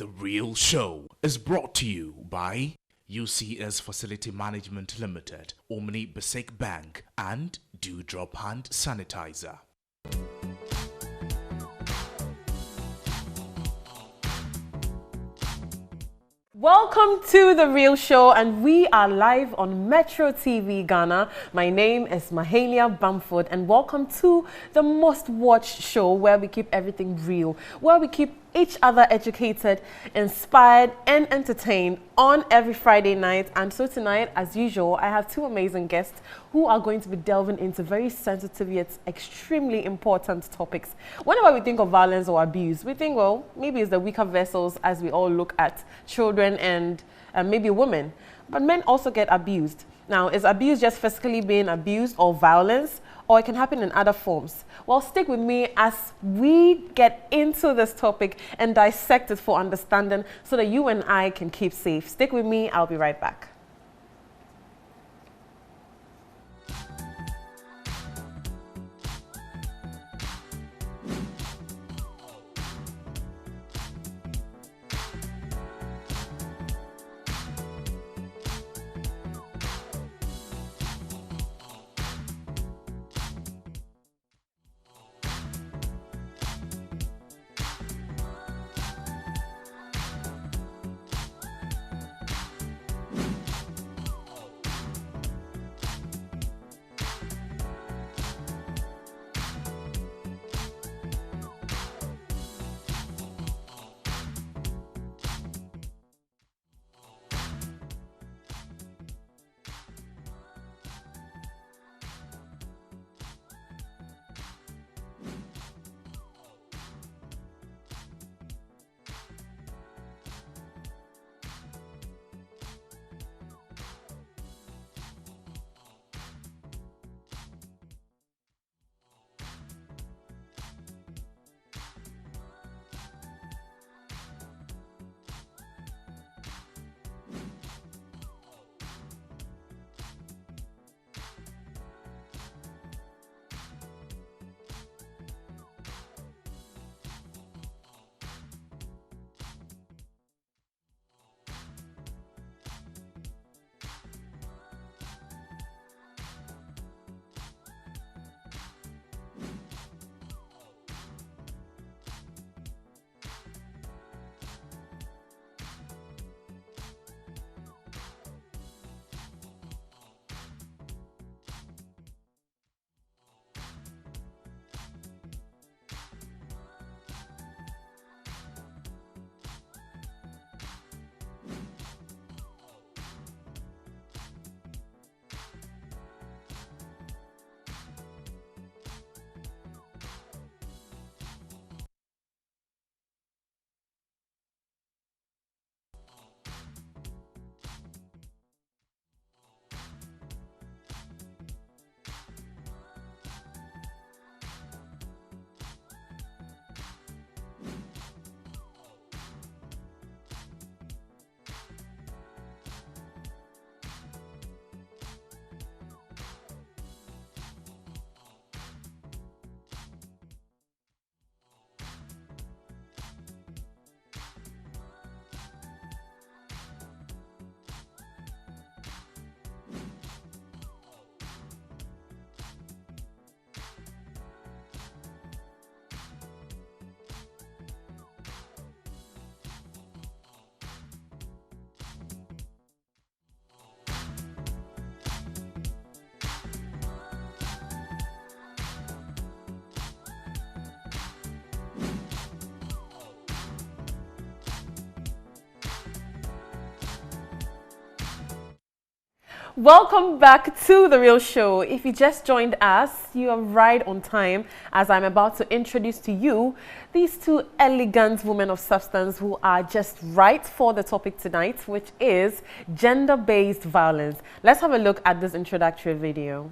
The Real Show is brought to you by UCS Facility Management Limited, Omni Basic Bank, and Dewdrop Hand Sanitizer. Welcome to The Real Show, and we are live on Metro TV Ghana. My name is Mahalia Bamford, and welcome to the most watched show where we keep everything real, where we keep each other educated, inspired, and entertained on every Friday night. And so tonight, as usual, I have two amazing guests who are going to be delving into very sensitive yet extremely important topics. Whenever we think of violence or abuse, we think, well, maybe it's the weaker vessels as we all look at children and maybe women. But men also get abused. Now, is abuse just physically being abused or violence? Or it can happen in other forms? Well, stick with me as we get into this topic and dissect it for understanding so that you and I can keep safe. Stick with me, I'll be right back. Welcome back to The Real Show. If you just joined us, you are right on time as I'm about to introduce to you these two elegant women of substance who are just right for the topic tonight, which is gender-based violence. Let's have a look at this introductory video.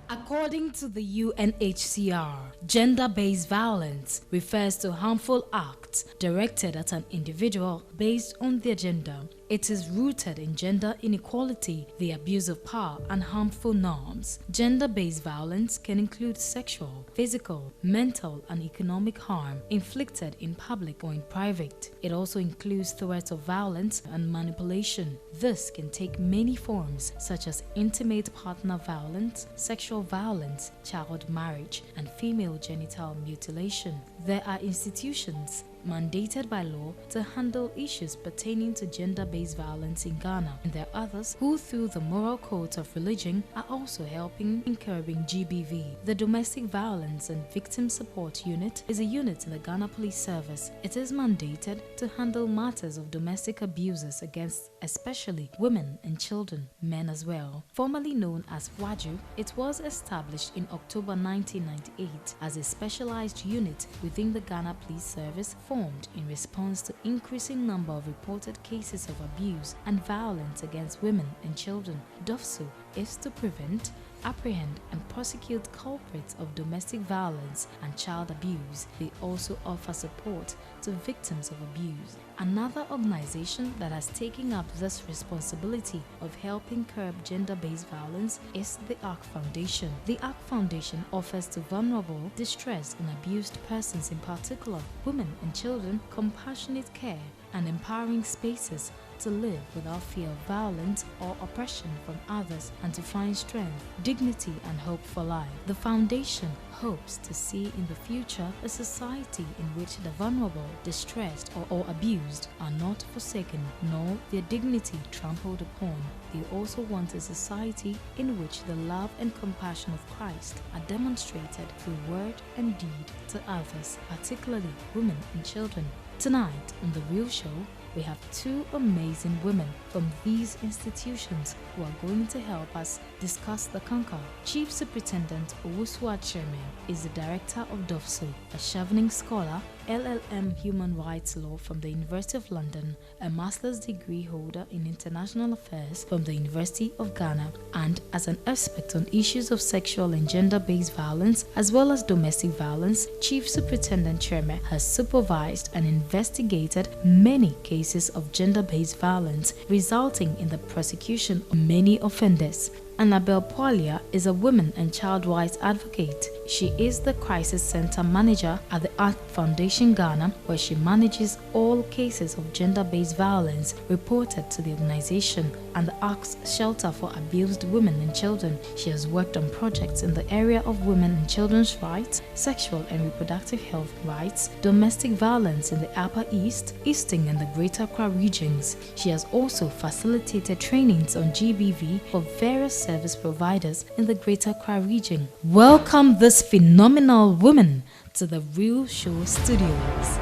According to the UNHCR, gender-based violence refers to harmful acts directed at an individual based on their gender. It is rooted in gender inequality, the abuse of power, and harmful norms. Gender-based violence can include sexual, physical, mental, and economic harm inflicted in public or in private. It also includes threats of violence and manipulation. This can take many forms, such as intimate partner violence, sexual violence, child marriage, and female genital mutilation. There are institutions mandated by law to handle issues pertaining to gender-based violence in Ghana, and there are others who, through the moral codes of religion, are also helping in curbing GBV. The Domestic Violence and Victim Support Unit is a unit in the Ghana Police Service. It is mandated to handle matters of domestic abuses against especially women and children, men as well. Formerly known as WAJU, it was established in October 1998 as a specialized unit within the Ghana Police Service, formed in response to increasing number of reported cases of abuse and violence against women and children. D.O.V.S.U is to prevent, apprehend, and prosecute culprits of domestic violence and child abuse. They also offer support to victims of abuse. Another organization that has taken up this responsibility of helping curb gender-based violence is the ARC Foundation. The ARC Foundation offers to vulnerable, distressed, and abused persons, in particular women and children, compassionate care and empowering spaces to live without fear of violence or oppression from others, and to find strength, dignity, and hope for life. The foundation hopes to see in the future a society in which the vulnerable, distressed, or abused are not forsaken, nor their dignity trampled upon. They also want a society in which the love and compassion of Christ are demonstrated through word and deed to others, particularly women and children. Tonight on The Real Show, we have two amazing women from these institutions who are going to help us discuss the conquer. Chief Superintendent Owusuaa Kyeremeh is the director of D.O.V.V.S.U, a Chevening scholar, LLM Human Rights Law from the University of London, a master's degree holder in international affairs from the University of Ghana, and as an expert on issues of sexual and gender-based violence as well as domestic violence, Chief Superintendent Kyeremeh has supervised and investigated many cases of gender-based violence, resulting in the prosecution of many offenders. Annabelle Pwalia is a women and child rights advocate. She is the Crisis Center Manager at the ARC Foundation Ghana, where she manages all cases of gender-based violence reported to the organization and the ARC's shelter for abused women and children. She has worked on projects in the area of women and children's rights, sexual and reproductive health rights, domestic violence in the Upper East, Eastern and the Greater Accra regions. She has also facilitated trainings on GBV for various service providers in the Greater Accra region. Welcome this phenomenal woman to The Real Show studios.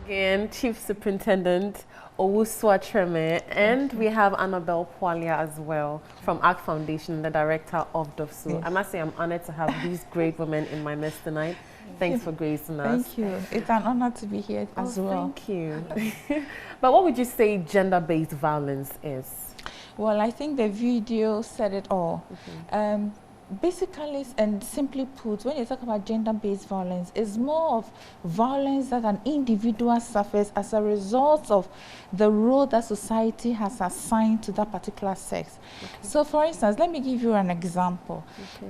Again, Chief Superintendent Owusuaa Kyeremeh, and we have Annabelle Pwalia as well from ARC Foundation, the director of D.O.V.V.S.U. Yes. I must say I'm honored to have these great women in my midst tonight. Thanks for gracing us. Thank you. It's an honor to be here as well. Thank you. But what would you say gender-based violence is? Well, I think the video said it all. Basically and simply put, when you talk about gender-based violence, it's more of violence that an individual suffers as a result of the role that society has assigned to that particular sex. So for instance, let me give you an example.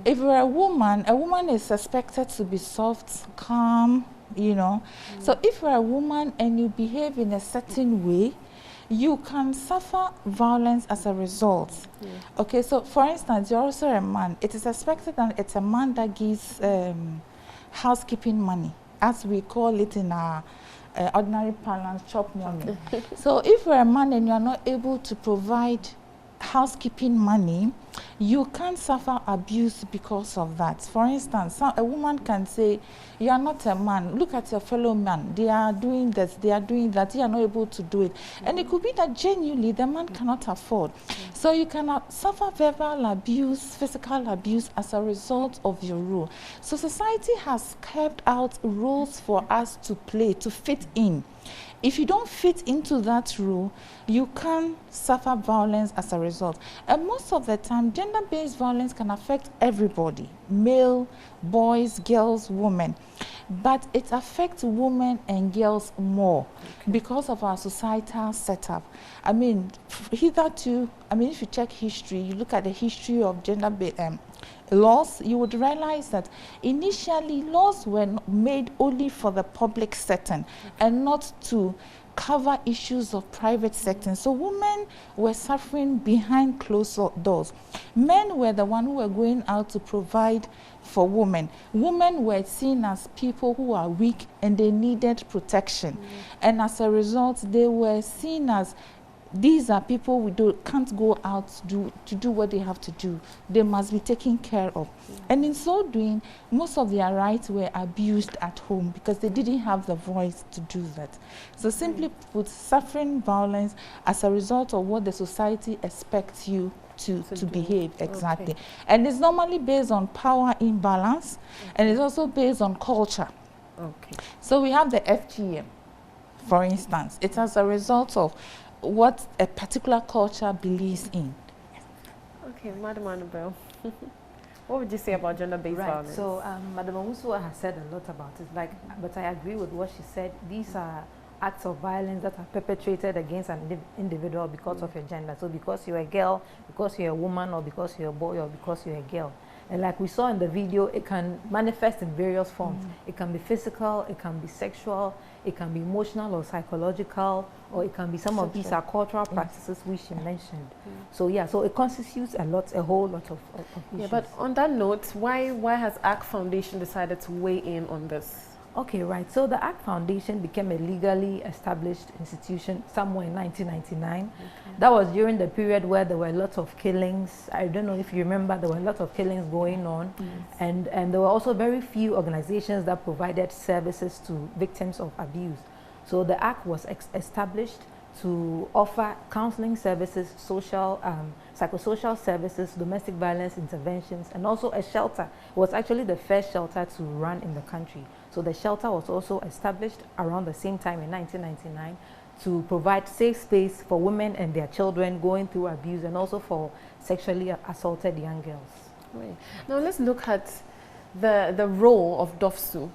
If you're a woman is suspected to be soft, calm, you know. So if you're a woman and you behave in a certain way, you can suffer violence as a result. Okay, so for instance, you're also a man. It is expected that it's a man that gives housekeeping money, as we call it in our ordinary parlance, chop money. So if you're a man and you're not able to provide housekeeping money, you can suffer abuse because of that. For instance, a woman can say, you are not a man, look at your fellow man, they are doing this, they are doing that, you are not able to do it. And it could be that genuinely the man cannot afford. So you cannot suffer verbal abuse, physical abuse as a result of your role. So society has carved out rules for us to play, to fit in. If you don't fit into that rule, you can suffer violence as a result. And most of the time, gender-based violence can affect everybody, male, boys, girls, women. but it affects women and girls more because of our societal setup. I mean, hitherto, I mean, if you check history, you look at the history of gender-based laws, you would realize that initially laws were made only for the public setting and not to cover issues of private sector. So women were suffering behind closed doors. Men were the ones who were going out to provide for women. Women were seen as people who are weak and they needed protection. And as a result, they were seen as these are people who can't go out to do what they have to do. They must be taken care of. And in so doing, most of their rights were abused at home because they didn't have the voice to do that. So simply put, suffering violence as a result of what the society expects you to behave. Exactly. And it's normally based on power imbalance, and it's also based on culture. So we have the FGM, for instance. It's as a result of what a particular culture believes in. Okay, Madam Annabelle, what would you say about gender-based violence? So Madam Owusuaa has said a lot about it, but I agree with what she said. These are acts of violence that are perpetrated against an individual because of your gender. So because you're a girl, because you're a woman, or because you're a boy, or because you're a girl. And like we saw in the video, it can manifest in various forms. It can be physical, it can be sexual, it can be emotional or psychological, or it can be some of these are cultural practices which she mentioned. So yeah, so it constitutes a whole lot of issues. Yeah, but on that note, why has ACT Foundation decided to weigh in on this? Okay, right. So the ACT Foundation became a legally established institution somewhere in 1999. That was during the period where there were a lot of killings. I don't know if you remember, there were a lot of killings going on. And there were also very few organizations that provided services to victims of abuse. So the ACT was established to offer counseling services, psychosocial services, domestic violence interventions, and also a shelter. It was actually the first shelter to run in the country. So the shelter was also established around the same time in 1999 to provide safe space for women and their children going through abuse, and also for sexually assaulted young girls. Right. Now let's look at the role of D.O.V.V.S.U.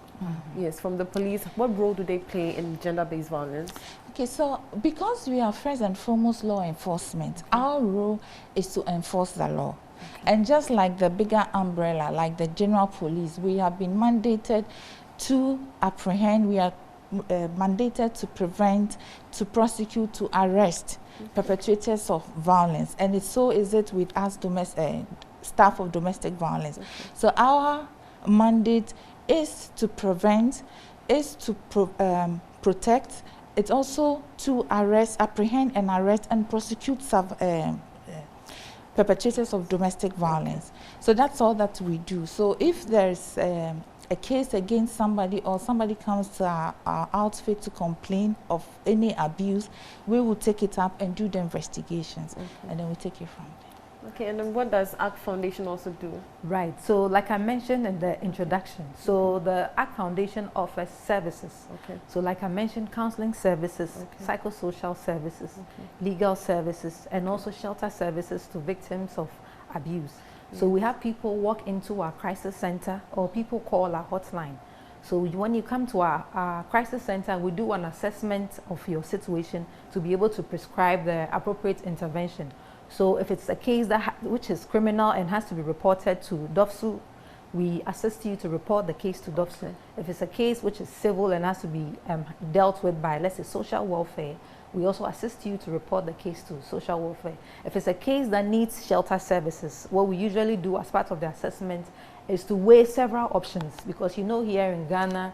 Yes, from the police. What role do they play in gender-based violence? Okay, so because we are first and foremost law enforcement, our role is to enforce the law. And just like the bigger umbrella, like the general police, we have been mandated to apprehend, we are mandated to prevent, to prosecute, to arrest perpetrators of violence. And so is it with us staff of domestic violence. So our mandate is to prevent, is to protect. It's also to arrest, apprehend and arrest and prosecute perpetrators of domestic violence. So that's all that we do. So if there's a case against somebody, or somebody comes to our outfit to complain of any abuse, we will take it up and do the investigations, and then we take it from there. Okay, and then what does ACT Foundation also do? Right, so like I mentioned in the introduction, so the ACT Foundation offers services. So like I mentioned, counseling services, psychosocial services, legal services, and also shelter services to victims of abuse. So we have people walk into our crisis center, or people call our hotline. So when you come to our crisis center, we do an assessment of your situation to be able to prescribe the appropriate intervention. So if it's a case which is criminal and has to be reported to D.O.V.V.S.U, we assist you to report the case to D.O.V.V.S.U. If it's a case which is civil and has to be dealt with by, let's say, social welfare, we also assist you to report the case to social welfare. If it's a case that needs shelter services, what we usually do as part of the assessment is to weigh several options, because you know here in Ghana,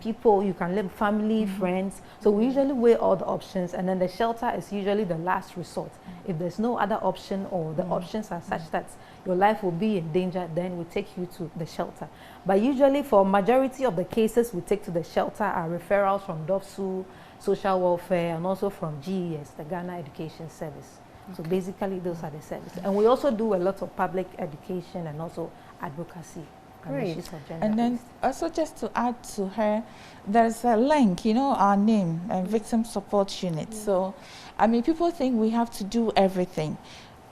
people, you can live family, friends, so we usually weigh all the options, and then the shelter is usually the last resort. If there's no other option, or the options are such that your life will be in danger, then we take you to the shelter. But usually for majority of the cases we take to the shelter are referrals from D.O.V.V.S.U, social welfare, and also from GES, the Ghana Education Service. So basically those are the services. And we also do a lot of public education and also advocacy. Great. And then also just to add to her, there's a link, you know, our name, Victim Support Unit. So, I mean, people think we have to do everything.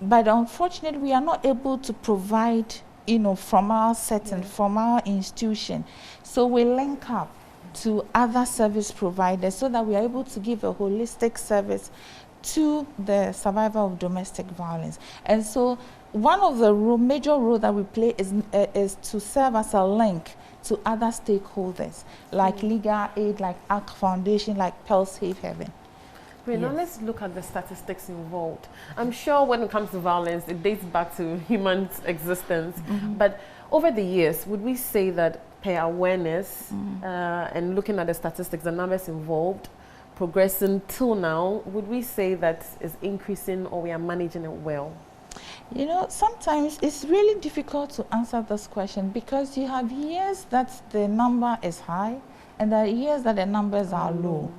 But unfortunately, we are not able to provide from our setting, from our institution. So we link up to other service providers so that we are able to give a holistic service to the survivor of domestic violence. And so one of the major roles that we play is to serve as a link to other stakeholders, like legal aid, like ARC Foundation, like Pearl Safe Haven. Great. Now let's look at the statistics involved. I'm sure when it comes to violence, it dates back to human existence. But over the years, would we say that per awareness and looking at the statistics, the numbers involved, progressing till now, would we say that is increasing or we are managing it well? Sometimes it's really difficult to answer this question because you have years that the number is high and there are years that the numbers are low.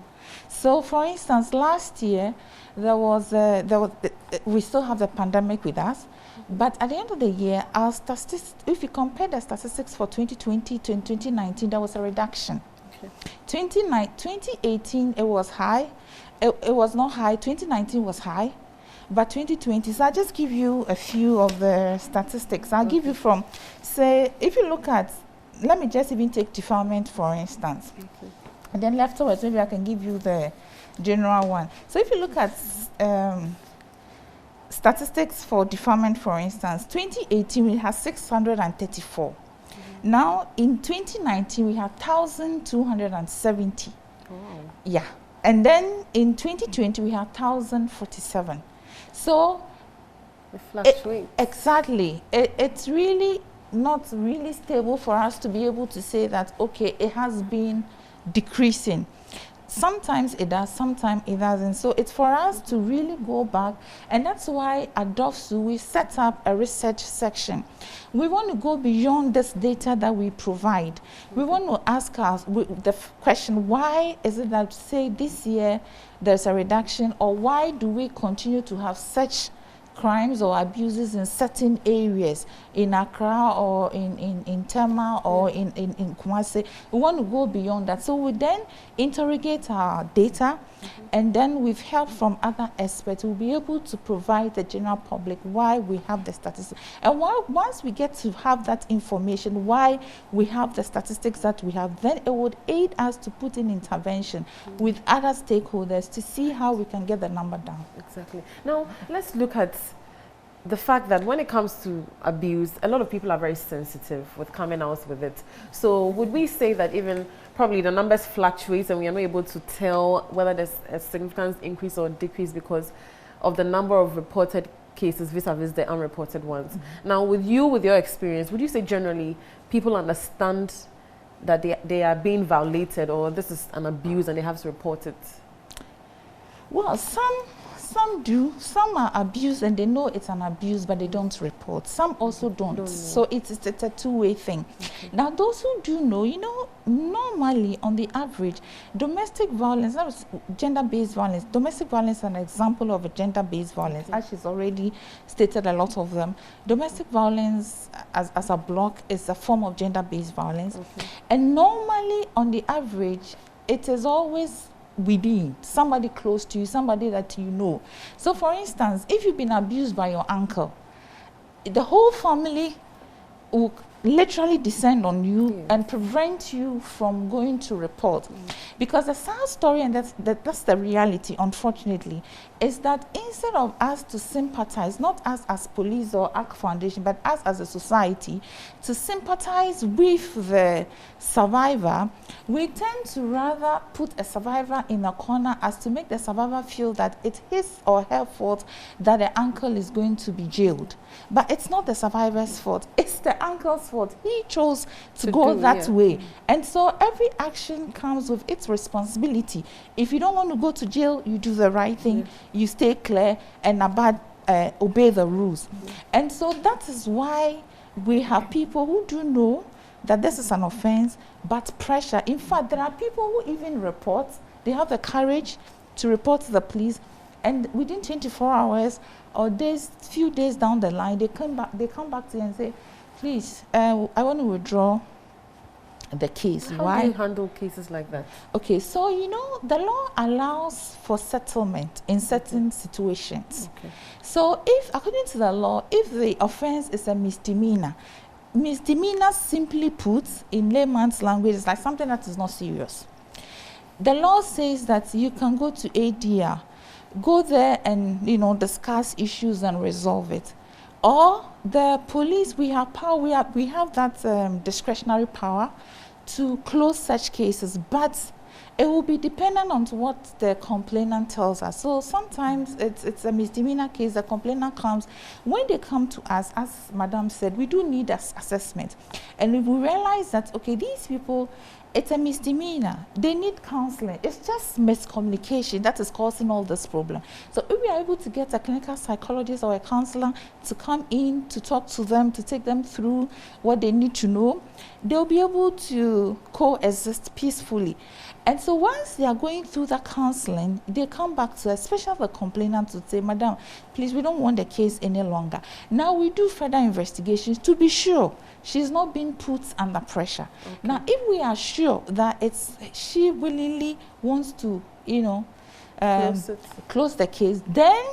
So, for instance, last year we still have the pandemic with us, but at the end of the year, our statistics, if you compare the statistics for 2020 to 2019, there was a reduction. 2018, it was high. It was not high. 2019 was high. But 2020, so I'll just give you a few of the statistics. I'll give you from, say, if you look at, let me just even take defilement, for instance. And then afterwards, maybe I can give you the general one. So if you look at statistics for defilement, for instance, 2018, we had 634. Now, in 2019, we had 1,270. Yeah. And then in 2020, we had 1,047. So, it fluctuates. Exactly. It's really not really stable for us to be able to say that, okay, it has been decreasing. Sometimes it does, sometimes it doesn't. So it's for us to really go back, and that's why at D.O.V.V.S.U we set up a research section. We want to go beyond this data that we provide. We want to ask us the question, why is it that, say, this year there's a reduction, or why do we continue to have such crimes or abuses in certain areas, in Accra or in Tema or in Kumasi? We want to go beyond that. So we then interrogate our data, and then with help from other experts, we'll be able to provide the general public why we have the statistics. And once we get to have that information, why we have the statistics that we have, then it would aid us to put in intervention with other stakeholders to see how we can get the number down. Exactly. Now, let's look at the fact that when it comes to abuse, a lot of people are very sensitive with coming out with it. So would we say that even probably the numbers fluctuate and we are not able to tell whether there's a significant increase or decrease because of the number of reported cases vis-a-vis the unreported ones? Now, with your experience, would you say generally people understand that they are being violated, or this is an abuse and they have to report it? Well, some do. Some are abused and they know it's an abuse, but they don't report. Some also don't. So it's a two-way thing. Now, those who do know, normally on the average, domestic violence, that was gender-based violence. Domestic violence is an example of a gender-based violence. As she's already stated a lot of them. Domestic violence as a block is a form of gender-based violence. And normally on the average, it is always within somebody close to you, somebody that you know. So for instance, if you've been abused by your uncle, the whole family will literally descend on you and prevent you from going to report. Because the sad story, and that's the reality, unfortunately, is that instead of us to sympathize, not us as police or ARC Foundation, but us as a society, to sympathize with the survivor, we tend to rather put a survivor in a corner as to make the survivor feel that it's his or her fault that the uncle is going to be jailed. But it's not the survivor's fault, it's the uncle's fault. He chose to go that way. And so every action comes with its responsibility. If you don't want to go to jail, you do the right thing, you stay clear and obey the rules. And so that is why we have people who do know that this is an offense, but pressure. In fact, there are people who even report, they have the courage to report to the police, and within 24 hours or few days down the line, they come back to you and say, please, I want to withdraw the case. How do you handle cases like that? Okay, so the law allows for settlement in certain situations. So if, according to the law, if the offense is a misdemeanor, misdemeanor, simply put, in layman's language, is like something that is not serious. The law says that you can go to ADR, go there and, you know, discuss issues and resolve it. Or the police, we have power, we have that discretionary power to close such cases, but it will be dependent on what the complainant tells us. So sometimes it's a misdemeanor case, the complainant comes. When they come to us, as Madam said, we do need assessment. And if we realize that, okay, these people, it's a misdemeanor, they need counseling. It's just miscommunication that is causing all this problem. So if we are able to get a clinical psychologist or a counselor to come in, to talk to them, to take them through what they need to know, they'll be able to coexist peacefully. And so once they are going through the counseling, they come back to, especially the complainant, to say, Madam, please, we don't want the case any longer. Now we do further investigations to be sure she's not being put under pressure. Okay. Now, if we are sure that she willingly wants to, you know, close the case, then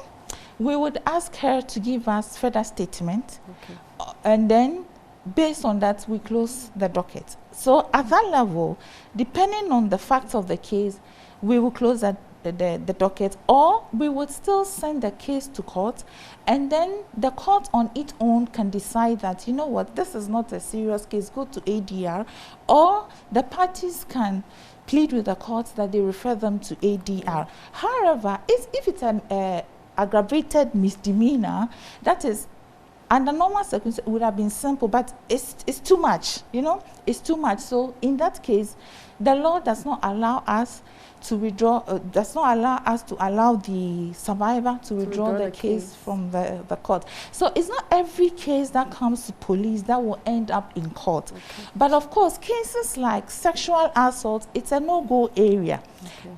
we would ask her to give us further statement. Okay. And then based on that, we close the docket. So at that level, depending on the facts of the case, we will close the docket, or we would still send the case to court, and then the court on its own can decide that, you know what, this is not a serious case, go to ADR, or the parties can plead with the court that they refer them to ADR. However, if it's an aggravated misdemeanor, that is, under normal circumstances, it would have been simple, but it's too much, you know, it's too much. So in that case, the law does not allow us to withdraw, does not allow us to allow the survivor to withdraw the case from the court. So it's not every case that comes to police that will end up in court. Okay. But of course, cases like sexual assault, it's a no-go area. Okay.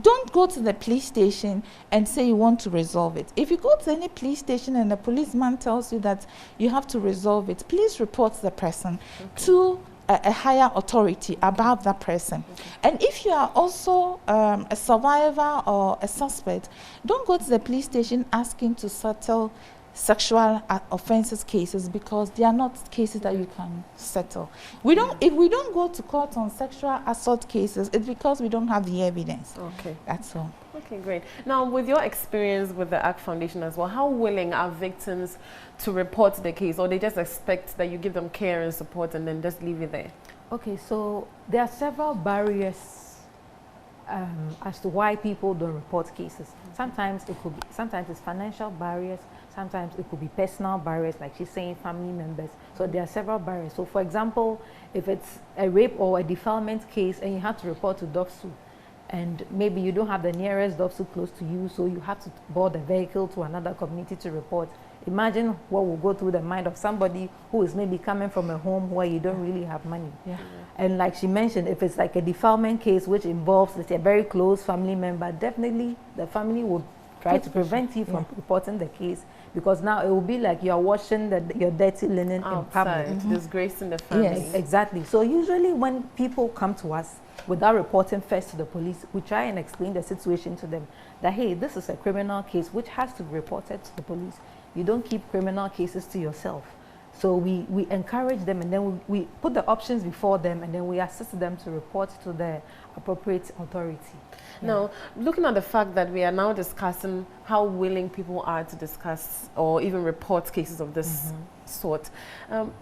Don't go to the police station and say you want to resolve it. If you go to any police station and the policeman tells you that you have to resolve it, please report the person to a higher authority about that person. Okay. And if you are also a survivor or a suspect, don't go to the police station asking to settle sexual offenses cases, because they are not cases that you can settle. If we don't go to court on sexual assault cases, it's because we don't have the evidence. Okay. That's all. Okay, great. Now, with your experience with the ACT Foundation as well, how willing are victims to report the case, or they just expect that you give them care and support and then just leave it there? Okay, so there are several barriers as to why people don't report cases. Sometimes it's financial barriers. Sometimes it could be personal barriers, like she's saying, family members. So there are several barriers. So for example, if it's a rape or a defilement case and you have to report to D.O.V.V.S.U, and maybe you don't have the nearest D.O.V.V.S U close to you, so you have to board a vehicle to another community to report. Imagine what will go through the mind of somebody who is maybe coming from a home where you don't really have money. Yeah. And like she mentioned, if it's like a defilement case which involves, let's say, a very close family member, definitely the family would try to prevent you from reporting the case, because now it will be like you're washing your dirty linen outside, in public. Disgracing the family. Yes, exactly. So usually when people come to us without reporting first to the police, we try and explain the situation to them, that hey, this is a criminal case which has to be reported to the police. You don't keep criminal cases to yourself. So we encourage them, and then we put the options before them, and then we assist them to report to the appropriate authority. Yeah. Now, looking at the fact that we are now discussing how willing people are to discuss or even report cases of this sort,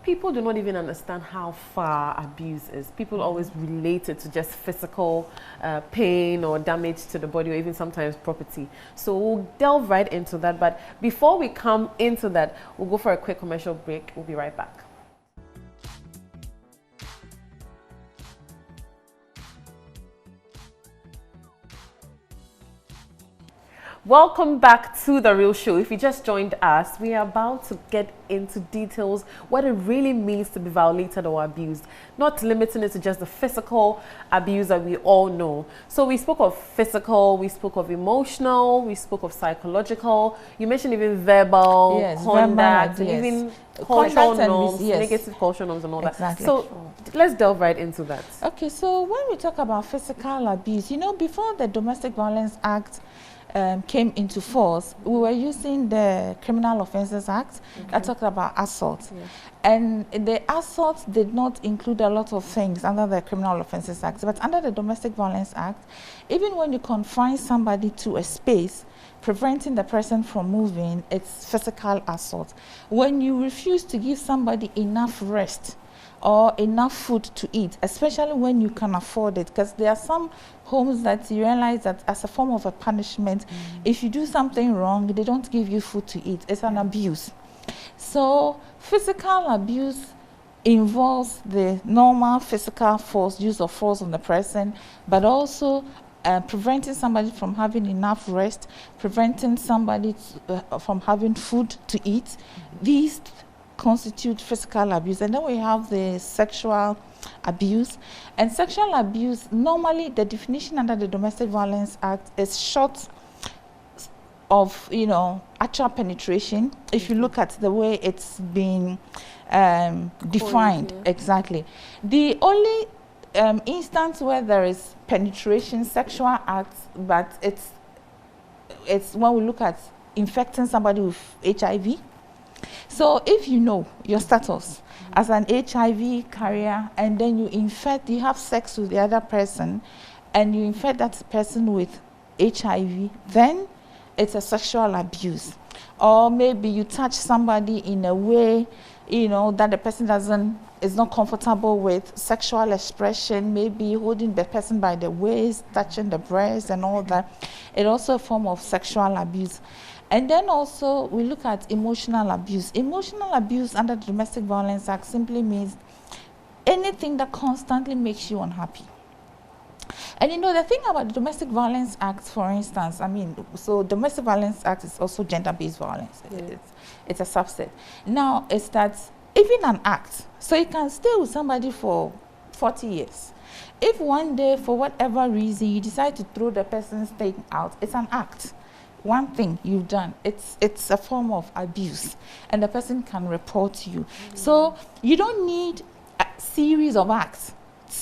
people do not even understand how far abuse is. People always relate it to just physical pain or damage to the body, or even sometimes property. So we'll delve right into that. But before we come into that, we'll go for a quick commercial break. We'll be right back. Welcome back to The Real Show. If you just joined us, we are about to get into details what it really means to be violated or abused, not limiting it to just the physical abuse that we all know. So we spoke of physical, we spoke of emotional, we spoke of psychological, you mentioned even verbal, conduct, even cultural norms, negative cultural norms and all that. So let's delve right into that. Okay, so when we talk about physical abuse, you know, before the Domestic Violence Act came into force, we were using the Criminal Offences Act that talked about assault. Yes. And the assault did not include a lot of things under the Criminal Offences Act, but under the Domestic Violence Act, even when you confine somebody to a space, preventing the person from moving, it's physical assault. When you refuse to give somebody enough rest or enough food to eat, especially when you can afford it, because there are some homes that you realize that as a form of a punishment, if you do something wrong, they don't give you food to eat. It's an abuse. So physical abuse involves the normal physical force, use of force on the person, but also preventing somebody from having enough rest, preventing somebody from having food to eat. These constitute physical abuse. And then we have the sexual abuse. And sexual abuse, normally the definition under the Domestic Violence Act is short of, actual penetration. If you look at the way it's been defined, exactly. The only instance where there is penetration, sexual acts, but it's when we look at infecting somebody with HIV. So if you know your status as an HIV carrier and then you have sex with the other person and you infect that person with HIV, then it's a sexual abuse. Or maybe you touch somebody in a way, that the person is not comfortable with, sexual expression, maybe holding the person by the waist, touching the breast and all that. It's also a form of sexual abuse. And then also we look at emotional abuse. Emotional abuse under the Domestic Violence Act simply means anything that constantly makes you unhappy. And the thing about the Domestic Violence Act, for instance, so Domestic Violence Act is also gender-based violence. Yeah. It's a subset. Now, it's that even an act, so you can stay with somebody for 40 years. If one day, for whatever reason, you decide to throw the person's thing out, it's an act. One thing you've done, it's a form of abuse, and the person can report you. So you don't need a series of acts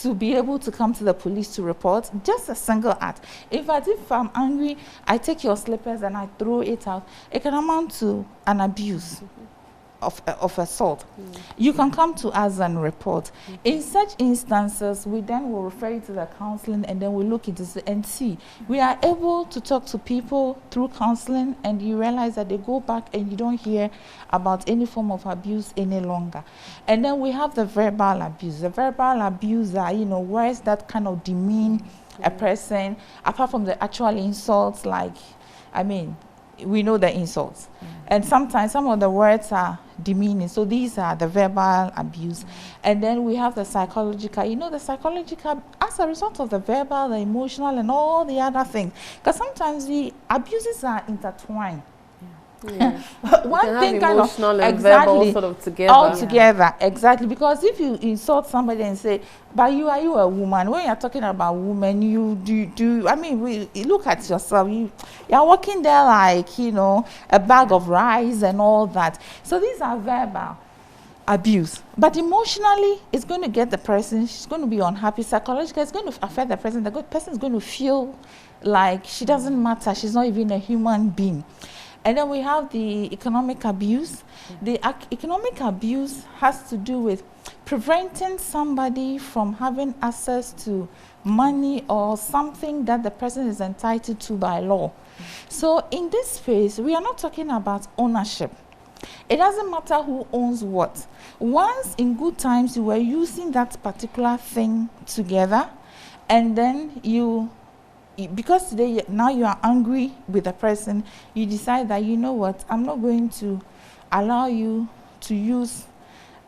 to be able to come to the police to report. Just a single act. In fact, if I'm angry, I take your slippers and I throw it out, it can amount to an abuse of assault. You can come to us and report. In such instances, we then will refer you to the counseling, and then we look into it and see. We are able to talk to people through counseling, and you realize that they go back and you don't hear about any form of abuse any longer. And then we have the verbal abuse. The verbal abuse are, words that kind of demean a person, apart from the actual insults, we know the insults. And sometimes some of the words are demeaning. So these are the verbal abuse. And then we have the psychological. The psychological, as a result of the verbal, the emotional, and all the other things. Because sometimes the abuses are intertwined. Yeah. One thing kind of and verbal sort of together. All together, exactly. Because if you insult somebody and say, "But are you a woman?" When you're talking about women, you look at yourself. You're walking there like a bag of rice and all that. So these are verbal abuse. But emotionally, it's going to get the person. She's going to be unhappy. Psychologically, it's going to affect the person. The good person is going to feel like she doesn't matter. She's not even a human being. And then we have the economic abuse. The economic abuse has to do with preventing somebody from having access to money or something that the person is entitled to by law. So in this space, we are not talking about ownership. It doesn't matter who owns what. Once in good times, you were using that particular thing together, and then because today now you are angry with the person, you decide that I'm not going to allow you to use,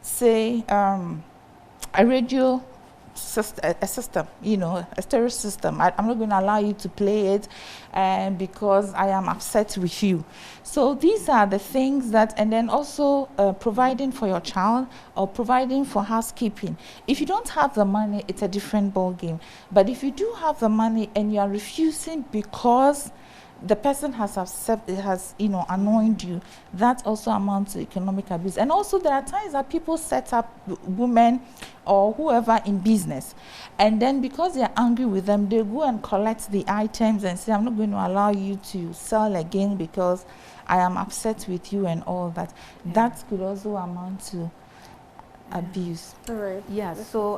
say, a radio system, a stereo system. I'm not going to allow you to play it, because I am upset with you. So these are the things that, and then also providing for your child or providing for housekeeping. If you don't have the money, it's a different ball game. But if you do have the money and you are refusing because the person has accepted, has, you know, annoyed you, that also amounts to economic abuse. And also there are times that people set up women or whoever in business, and then because they're angry with them, they go and collect the items and say, I'm not going to allow you to sell again because I am upset with you and all that. That could also amount to abuse. All right. Yeah, so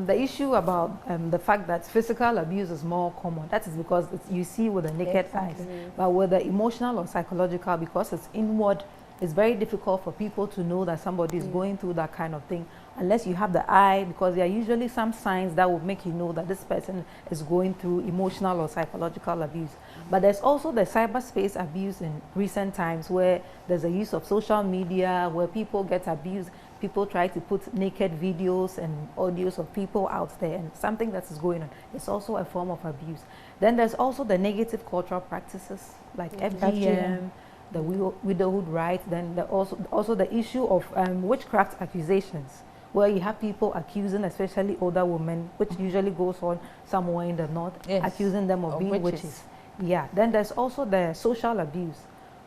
the issue about the fact that physical abuse is more common, that is because you see with the naked eyes. But with the emotional or psychological, because it's inward, it's very difficult for people to know that somebody is going through that kind of thing unless you have the eye, because there are usually some signs that will make you know that this person is going through emotional or psychological abuse. But there's also the cyberspace abuse in recent times, where there's a use of social media where people get abused. People try to put naked videos and audios of people out there, and something that is going on. It's also a form of abuse. Then there's also the negative cultural practices like FGM, the widowhood rights. Then also the issue of witchcraft accusations, where you have people accusing especially older women, which usually goes on somewhere in the north, accusing them of being witches. Yeah. Then there's also the social abuse,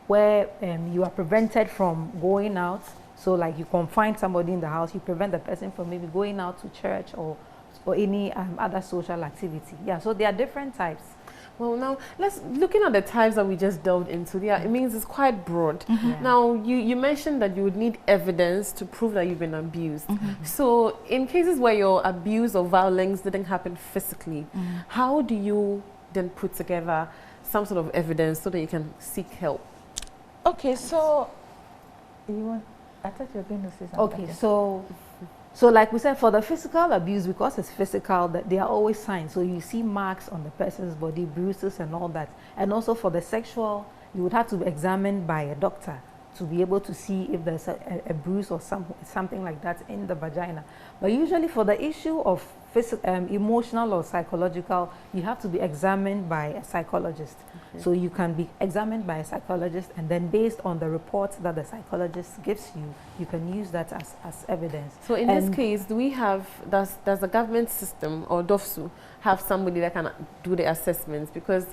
where you are prevented from going out. So like you confine somebody in the house, you prevent the person from maybe going out to church or any other social activity. Yeah, so there are different types. Well, now looking at the types that we just delved into, it means it's quite broad. Now, you mentioned that you would need evidence to prove that you've been abused. So in cases where your abuse or violence didn't happen physically, how do you then put together some sort of evidence so that you can seek help? Okay, so I thought you were going to say something. Okay, so like we said, for the physical abuse, because it's physical, that there are always signs. So you see marks on the person's body, bruises and all that. And also for the sexual, you would have to be examined by a doctor to be able to see if there's a bruise or something like that in the vagina. But usually for the issue of emotional or psychological, you have to be examined by a psychologist. So you can be examined by a psychologist, and then based on the reports that the psychologist gives you, you can use that as evidence. So in this case, do we have, does the government system or D.O.V.V.S.U have somebody that can do the assessments? Because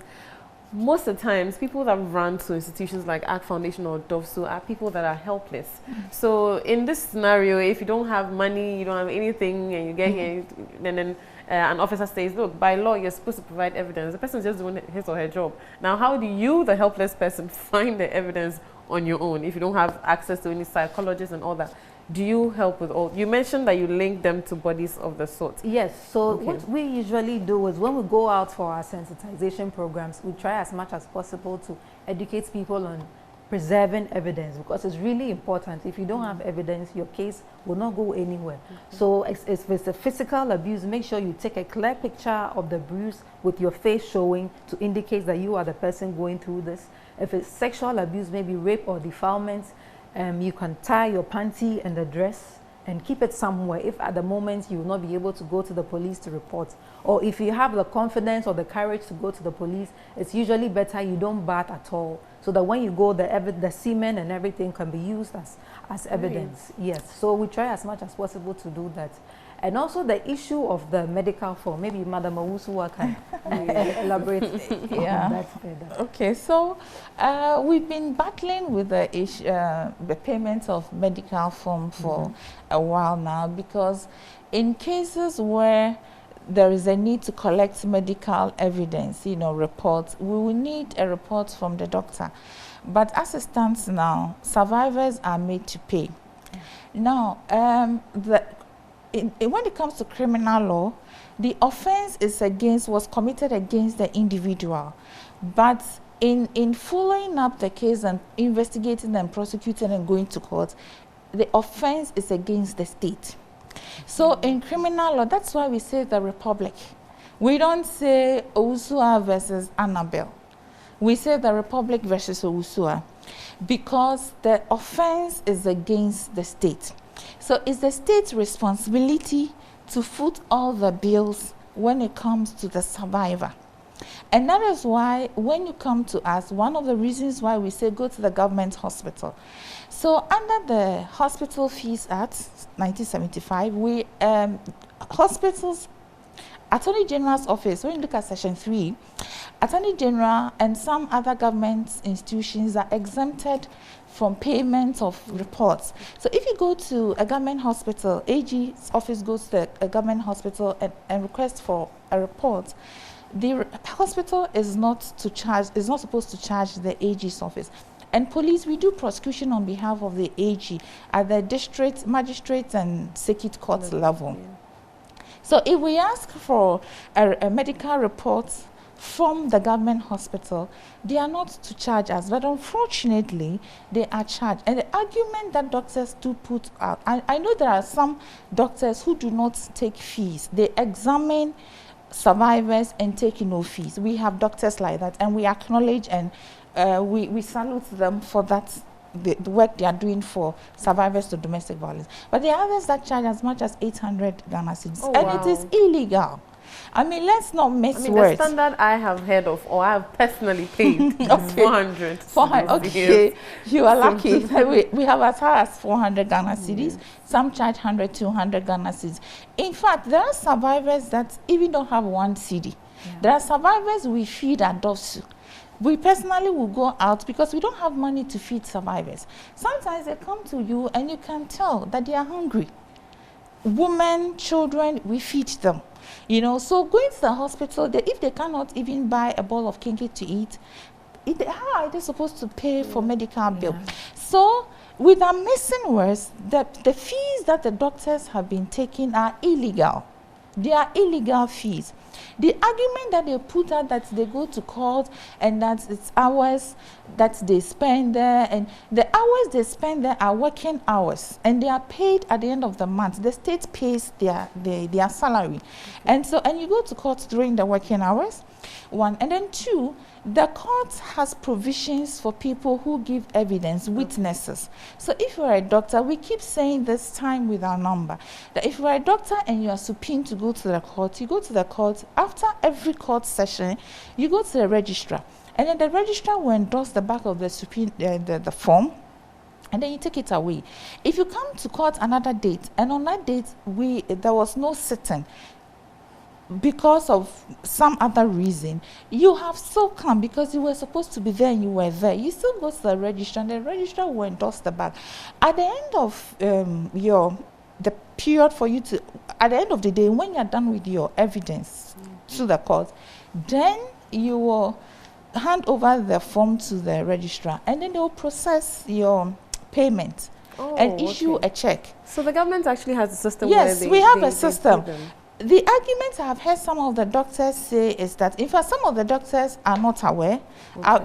most of the times, people that run to institutions like ACT Foundation or D.O.V.V.S.U are people that are helpless. So in this scenario, if you don't have money, you don't have anything, and you get here, then an officer says, look, by law, you're supposed to provide evidence. The person's just doing his or her job. Now, how do you, the helpless person, find the evidence on your own if you don't have access to any psychologists and all that? Do you help with all? You mentioned that you link them to bodies of the sort. Yes, so what we usually do is when we go out for our sensitization programs, we try as much as possible to educate people on preserving evidence, because it's really important. If you don't have evidence, your case will not go anywhere. So if it's a physical abuse, make sure you take a clear picture of the bruise with your face showing to indicate that you are the person going through this. If it's sexual abuse, maybe rape or defilement, you can tie your panty and the dress and keep it somewhere if at the moment you will not be able to go to the police to report. Or if you have the confidence or the courage to go to the police, it's usually better you don't bath at all, so that when you go, the semen and everything can be used as evidence. Yes, so we try as much as possible to do that. And also the issue of the medical form. Maybe Madam Owusuaa can elaborate on that further. Okay, so we've been battling with the issue, the payment of medical form for a while now, because in cases where there is a need to collect medical evidence, reports, we will need a report from the doctor. But as it stands now, survivors are made to pay. Now, when it comes to criminal law, the offense was committed against the individual. But in following up the case and investigating and prosecuting and going to court, the offense is against the state. So in criminal law, that's why we say the Republic. We don't say Owusuaa versus Annabelle. We say the Republic versus Owusuaa, because the offense is against the state. So it's the state's responsibility to foot all the bills when it comes to the survivor. And that is why when you come to us, one of the reasons why we say go to the government hospital. So under the Hospital Fees Act 1975, hospitals Attorney General's office, when you look at Section 3, Attorney General and some other government institutions are exempted from payment of reports. So if you go to a government hospital, AG's office goes to a government hospital and requests for a report, the hospital is not supposed to charge the AG's office. And police, we do prosecution on behalf of the AG at the district, magistrate and circuit court level. Yeah. So if we ask for a medical report from the government hospital, they are not to charge us, but unfortunately, they are charged. And the argument that doctors do put out, I know there are some doctors who do not take fees. They examine survivors and take no fees. We have doctors like that, and we acknowledge and we salute them for that, the work they are doing for survivors of domestic violence. But there are others that charge as much as 800 Ghana cedis, Oh, and wow. it is illegal. I mean, let's not mix I mean, words. the standard I have heard of, or I have personally paid, is 400. 400, okay, you are lucky. we have as high as 400 Ghana cedis. Some charge 100, 200 Ghana cedis. In fact, there are survivors that even don't have 1 cedi. There are survivors we feed at D.O.V.S.U. We personally will go out because we don't have money to feed survivors. Sometimes they come to you and you can tell that they are hungry. Women, children, we feed them. You know, so going to the hospital, if they cannot even buy a bowl of kinky to eat, how are they supposed to pay for medical bill? So, with our missing words, the fees that the doctors have been taking are illegal. They are illegal fees. The argument that they put out that they go to court and that it's hours that they spend there, and the hours they spend there are working hours, and they are paid at the end of the month. The state pays their salary. And so, and you go to court during the working hours, 1. And then 2, the court has provisions for people who give evidence, witnesses. So if you're a doctor, we keep saying this time with our number, that if you're a doctor and you are subpoenaed to go to the court, you go to the court. After every court session, you go to the registrar. And then the registrar will endorse the back of the the form, and then you take it away. If you come to court another date, and on that date there was no sitting because of some other reason, you have still come because you were supposed to be there and you were there. You still go to the registrar, and the registrar will endorse the back. At the end of the period for you to, at the end of the day, when you're done with your evidence to the court, then you will hand over the form to the registrar, and then they will process your payment and issue a check. So the government actually has a system. Yes, where we have a system. The argument I've heard some of the doctors say is that, in fact, some of the doctors are not aware.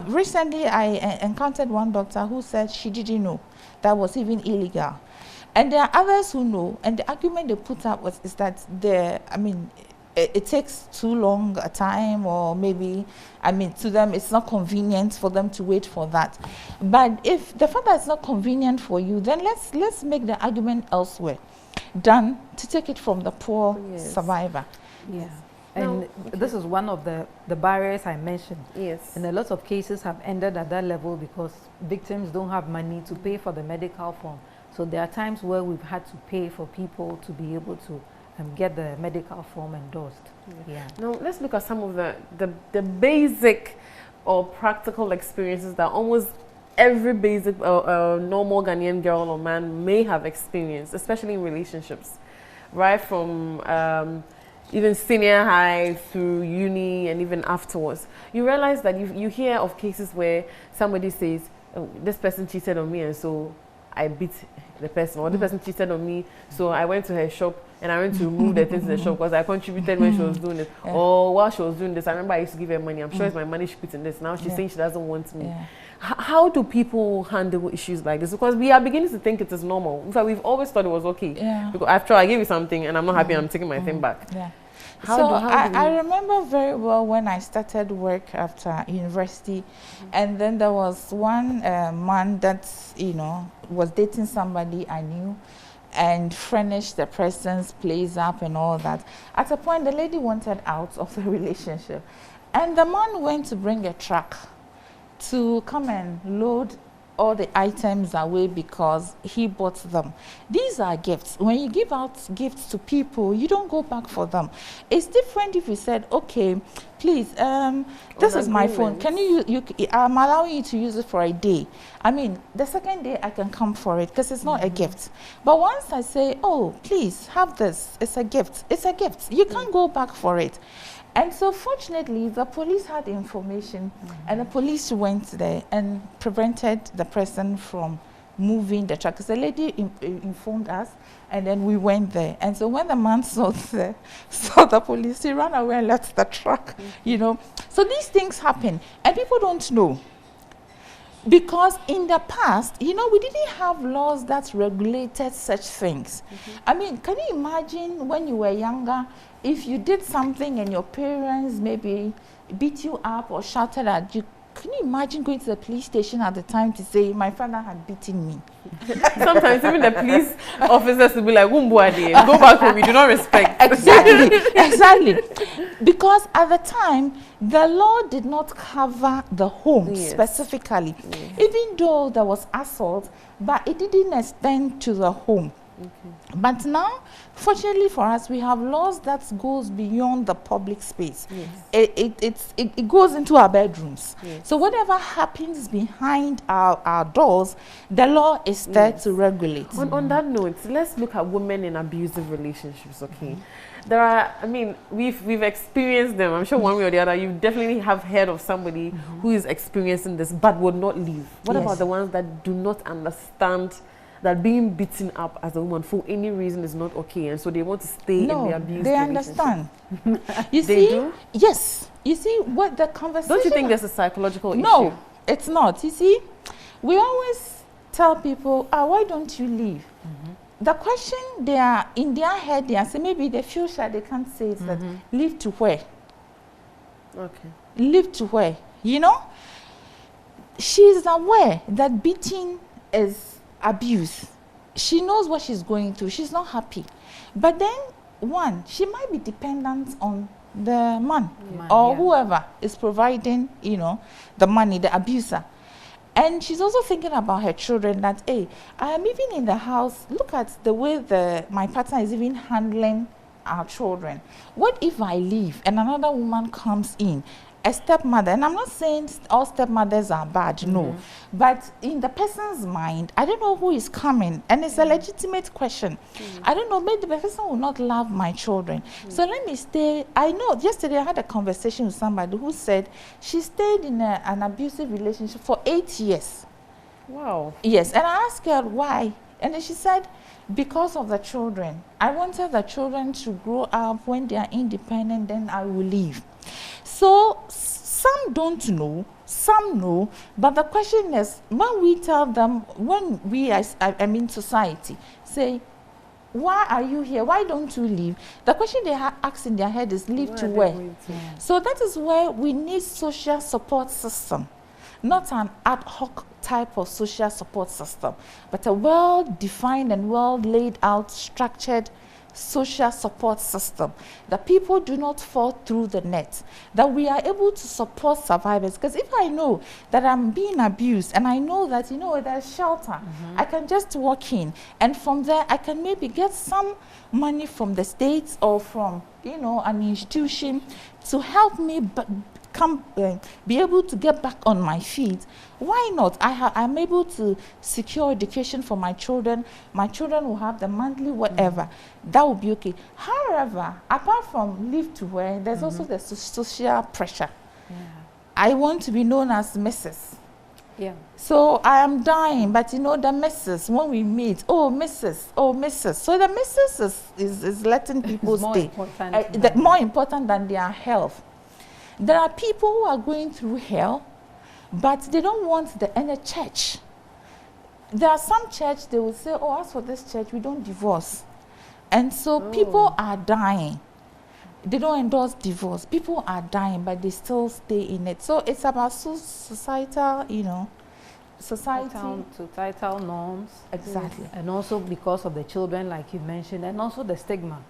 Recently, I encountered one doctor who said she didn't know that was even illegal. And there are others who know, and the argument they put up is that it takes too long a time, or maybe, to them it's not convenient for them to wait for that. But if the fact that it's not convenient for you, then let's make the argument elsewhere done to take it from the poor survivor. Yeah. And this is one of the barriers I mentioned. Yes. And a lot of cases have ended at that level because victims don't have money to pay for the medical form. So there are times where we've had to pay for people to be able to get the medical form endorsed. Yeah. Now let's look at some of the basic or practical experiences that almost every basic normal Ghanaian girl or man may have experienced, especially in relationships, right from even senior high through uni and even afterwards. You realize that you hear of cases where somebody says, oh, this person cheated on me and so I beat the person, or the person cheated on me, so I went to her shop and I went to remove the things in the shop because I contributed when she was doing it. Or while she was doing this, I remember I used to give her money. I'm sure it's my money she put in this. Now she's saying she doesn't want me. How do people handle issues like this? Because we are beginning to think it is normal. In fact, we've always thought it was okay. Because after I gave you something and I'm not happy, I'm taking my thing back. I remember very well when I started work after university, and then there was one man that, was dating somebody I knew and furnished the person's place up and all that. At a point, the lady wanted out of the relationship, and the man went to bring a truck to come and load all the items away because he bought them. These are gifts. When you give out gifts to people, you don't go back for them. It's different if you said, okay, please, this is my phone. Can I'm allowing you to use it for a day. I mean, the second day I can come for it because it's not a gift. But once I say, oh, please have this, it's a gift. It's a gift. You can't go back for it. And so fortunately, the police had information and the police went there and prevented the person from moving the truck. Because the lady informed us and then we went there. And so when the man saw the police, he ran away and left the truck, you know. So these things happen and people don't know. Because in the past, you know, we didn't have laws that regulated such things. I mean, can you imagine when you were younger, if you did something and your parents maybe beat you up or shouted at you, can you imagine going to the police station at the time to say, my father had beaten me? Sometimes even the police officers will be like, go back home, we do not respect. Exactly. Because at the time, the law did not cover the home specifically. Even though there was assault, but it didn't extend to the home. But now, fortunately for us, we have laws that goes beyond the public space. It goes into our bedrooms. So whatever happens behind our doors, the law is there to regulate. On that note, let's look at women in abusive relationships, okay? There are, I mean, we've experienced them. I'm sure one way or the other, you definitely have heard of somebody who is experiencing this but would not leave. What about the ones that do not understand that being beaten up as a woman for any reason is not okay, and so they want to stay in the abuse? They understand. You they see? do? Yes. You see what the conversation... Don't you think there's a psychological issue? No, it's not. You see, we always tell people, why don't you leave? The question they are in their head, they are saying, maybe they feel shy, they can't say it, that leave to where? Okay. Leave to where? You know? She's aware that beating is abuse. She knows what she's going through. She's not happy. But then, one, she might be dependent on the man or whoever is providing, you know, the money, the abuser. And she's also thinking about her children that, hey, I am even in the house. Look at the way my partner is even handling our children. What if I leave and another woman comes in? A stepmother, and I'm not saying all stepmothers are bad, no. But in the person's mind, I don't know who is coming, and it's a legitimate question. I don't know, maybe the person will not love my children. So let me stay. I know, yesterday I had a conversation with somebody who said she stayed in an abusive relationship for 8 years. Wow. Yes, and I asked her why, and then she said, because of the children. I wanted the children to grow up. When they are independent, then I will leave. So some don't know, some know, but the question is, when we tell them, when we as I mean society say, why are you here? Why don't you leave? The question they ask in their head is, leave to where? So that is where we need social support system, not an ad hoc type of social support system, but a well-defined and well-laid out, structured social support system, that people do not fall through the net, that we are able to support survivors. Because if I know that I'm being abused and I know that, you know, there's shelter, I can just walk in, and from there I can maybe get some money from the states or from, you know, an institution to help me be able to get back on my feet. Why not? I'm able to secure education for my children. My children will have the monthly whatever. That will be okay. However, apart from leave to where, there's also the social pressure. I want to be known as Mrs. So I am dying, but you know, the Mrs., when we meet, oh Mrs., oh Mrs. So the Mrs. is letting people stay. More important than their health. There are people who are going through hell, but they don't want the inner church. There are some church, they will say, oh, as for this church, we don't divorce. And so people are dying. They don't endorse divorce. People are dying, but they still stay in it. So it's about societal, you know, societal norms. Exactly. And also because of the children, like you mentioned, and also the stigma.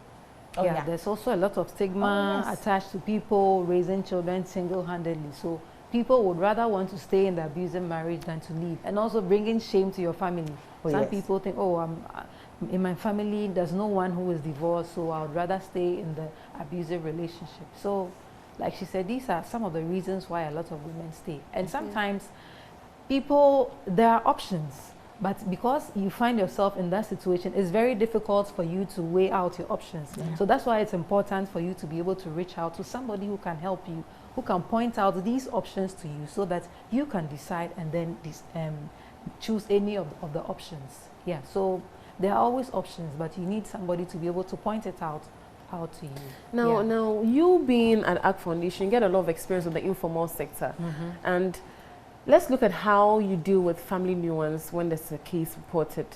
There's also a lot of stigma attached to people raising children single-handedly. So people would rather want to stay in the abusive marriage than to leave, and also bringing shame to your family. Some people think, oh, in my family there's no one who is divorced, so I would rather stay in the abusive relationship. So like she said, these are some of the reasons why a lot of women stay. And sometimes people, there are options, but because you find yourself in that situation, it's very difficult for you to weigh out your options. So that's why it's important for you to be able to reach out to somebody who can help you, who can point out these options to you so that you can decide and then choose any of the options. Yeah, so there are always options, but you need somebody to be able to point it out to you. Now, you being at ACT Foundation, you get a lot of experience with the informal sector. And let's look at how you deal with family nuance when there's a case reported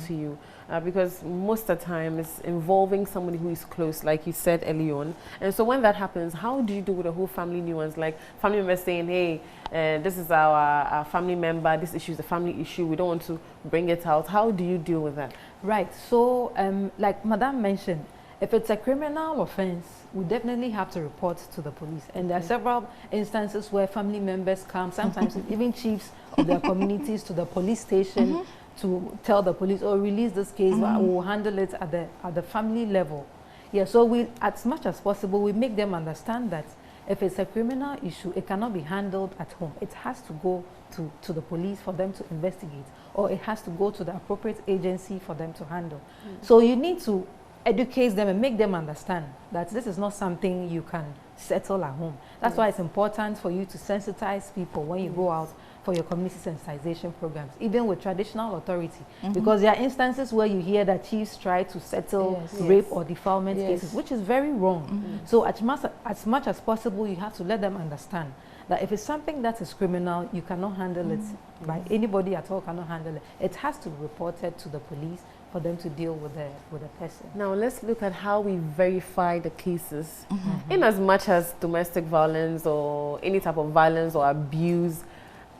to you. Because most of the time it's involving somebody who is close, like you said early on. And so when that happens, how do you deal with the whole family nuance? Like family members saying, hey, this is our family member, this issue is a family issue, we don't want to bring it out. How do you deal with that? Right, so like Madame mentioned, if it's a criminal offense, we definitely have to report to the police. And there are several instances where family members come, sometimes even chiefs of their communities, to the police station to tell the police, or release this case, we'll handle it at the family level. Yeah, so we, as much as possible, we make them understand that if it's a criminal issue, it cannot be handled at home. It has to go to the police for them to investigate, or it has to go to the appropriate agency for them to handle. So you need to educate them and make them understand that this is not something you can settle at home. That's why it's important for you to sensitize people when you go out for your community sensitization programs, even with traditional authority, because there are instances where you hear that chiefs try to settle rape or defilement cases, which is very wrong. So as much as possible, you have to let them understand that if it's something that is criminal, you cannot handle it by anybody at all, cannot handle it. It has to be reported to the police for them to deal with the person. Now let's look at how we verify the cases. In as much as domestic violence or any type of violence or abuse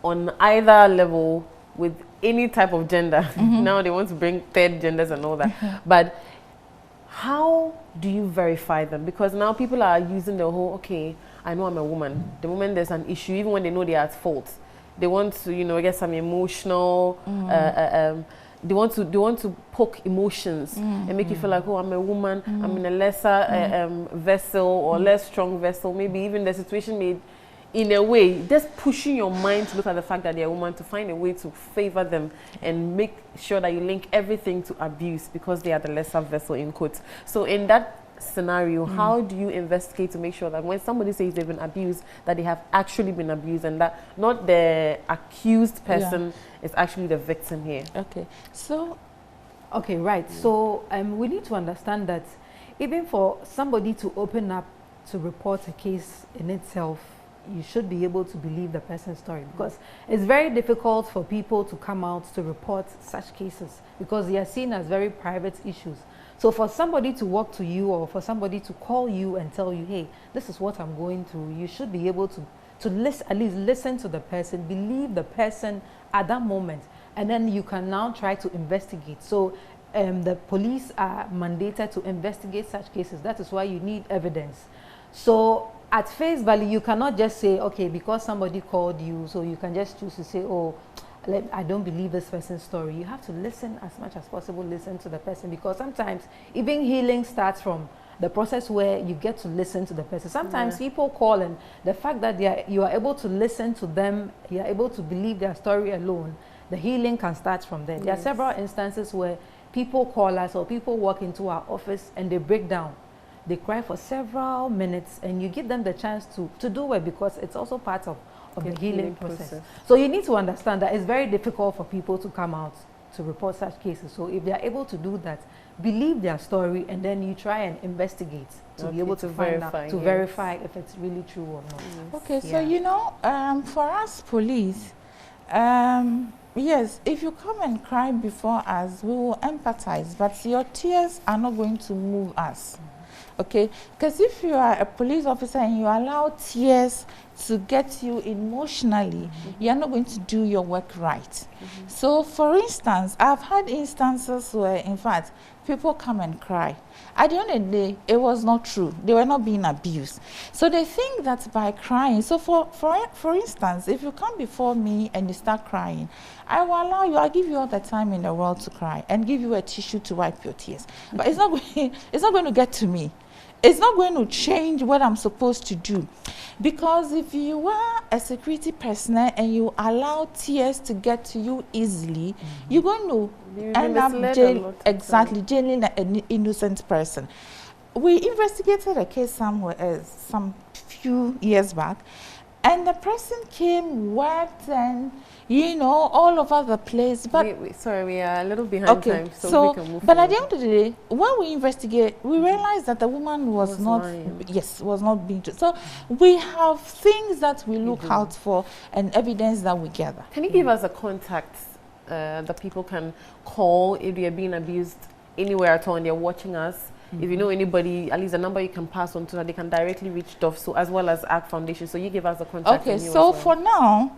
on either level with any type of gender. Now they want to bring third genders and all that. But how do you verify them? Because now people are using the whole, okay, I know I'm a woman. The moment there's an issue, even when they know they are at fault, they want to, you know, get some emotional, they want to poke emotions and make you feel like, oh, I'm a woman, I'm in a lesser vessel or less strong vessel. Maybe even the situation made, in a way, just pushing your mind to look at the fact that they're a woman, to find a way to favor them and make sure that you link everything to abuse because they are the lesser vessel, in quotes. So in that scenario, how do you investigate to make sure that when somebody says they've been abused, that they have actually been abused and that not the accused person is actually the victim here? Okay, so okay, right. So we need to understand that even for somebody to open up to report a case in itself, you should be able to believe the person's story, because it's very difficult for people to come out to report such cases because they are seen as very private issues. So for somebody to walk to you or for somebody to call you and tell you, hey, this is what I'm going through, you should be able to listen, at least listen to the person, believe the person at that moment, and then you can now try to investigate. So the police are mandated to investigate such cases. That is why you need evidence. So at face value, you cannot just say, okay, because somebody called you, so you can just choose to say, oh, I don't believe this person's story. You have to listen as much as possible, listen to the person, because sometimes even healing starts from the process where you get to listen to the person. Sometimes people call, and the fact that you are able to listen to them, you are able to believe their story alone, the healing can start from there. There are several instances where people call us or people walk into our office and they break down. They cry for several minutes and you give them the chance to do it, because it's also part of the healing process. So you need to understand that it's very difficult for people to come out to report such cases. So if they are able to do that, believe their story, and then you try and investigate to be able to find out, to verify if it's really true or not. Okay, so you know, for us police, yes, if you come and cry before us, we will empathize, but your tears are not going to move us. Okay, because if you are a police officer and you allow tears to get you emotionally, you're not going to do your work right. So, for instance, I've had instances where, in fact, people come and cry. At the end of the day, it was not true. They were not being abused. So they think that by crying, so for instance, if you come before me and you start crying, I will allow you, I'll give you all the time in the world to cry and give you a tissue to wipe your tears. But it's not going to get to me. It's not going to change what I'm supposed to do. Because if you are a security personnel and you allow tears to get to you easily, you're going to end up jailing an innocent person. We investigated a case somewhere, some few years back, and the person came wet and, you know, all over the place. But sorry, we are a little behind time, so we can move but forward. at the end of the day, when we investigate, we realized that the woman was not being treated. So we have things that we look out for and evidence that we gather. Can you give us a contact that people can call if they are being abused anywhere at all and they're watching us? If you know anybody, at least a number you can pass on to that they can directly reach D.O.V.V.S.U as well as ACT Foundation. So you give us a contact. Okay, so for now,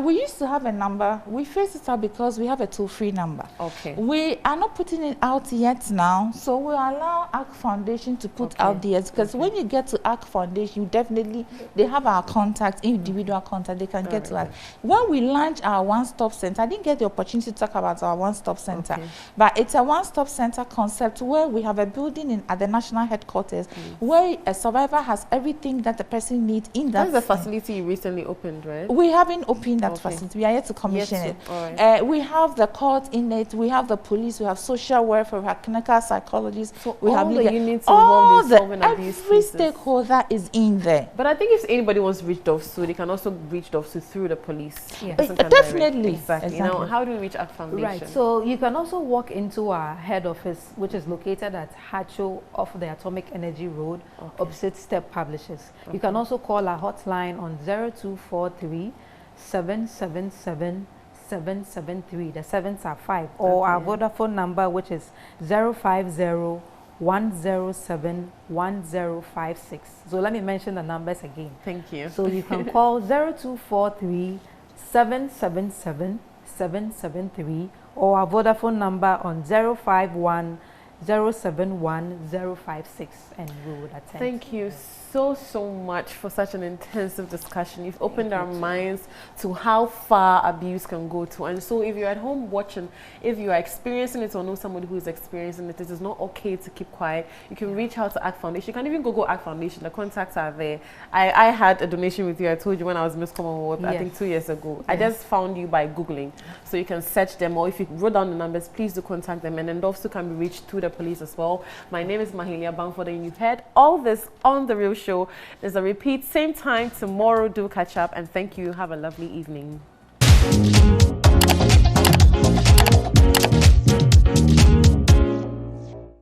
we used to have a number. We phased it out because we have a toll-free number. Okay. We are not putting it out yet now, so we allow ACT Foundation to put out theirs, because when you get to ACT Foundation, you definitely, they have our contact, individual contact, they can get to us. When we launched our one-stop center, I didn't get the opportunity to talk about our one-stop center, but it's a one-stop center concept where we have a building at the national headquarters where a survivor has everything that the person needs in that. That's the facility you recently opened, right? We haven't opened that facility. We are yet to commission it. We have the court in it. We have the police. We have social welfare. We have clinical psychologists. So we all have the units involved in solving abuse every cases. stakeholder is in there. But I think if anybody wants to reach D.O.V.V.S.U, they can also reach D.O.V.V.S.U through the police. Yes. Definitely. Exactly. Now, how do we reach ACT Foundation? Right. So you can also walk into our head office, which is located at Hacho off the Atomic Energy Road, opposite Step Publishers. You can also call our hotline on 0243 777 773. The sevens are 5. Or our Vodafone number, which is 050 107 1056. So let me mention the numbers again. Thank you. So you can call 0243 777 773 or our Vodafone number on 051 071 056, and we would attend. Thank you so much for such an intensive discussion. You've opened our minds to how far abuse can go to. And so if you're at home watching, if you are experiencing it or know somebody who is experiencing it, it is not okay to keep quiet. You can reach out to ACT Foundation. You can even Google ACT Foundation. The contacts are there. I had a donation with you. I told you when I was Miss Commonwealth, I think 2 years ago. I just found you by Googling. So you can search them, or if you wrote down the numbers, please do contact them. And then D.O.V.V.S.U can be reached through the police as well. My name is Mahalia Bamford, and you've heard all this on The Real Show. There's a repeat, same time tomorrow. Do catch up, and thank you. Have a lovely evening.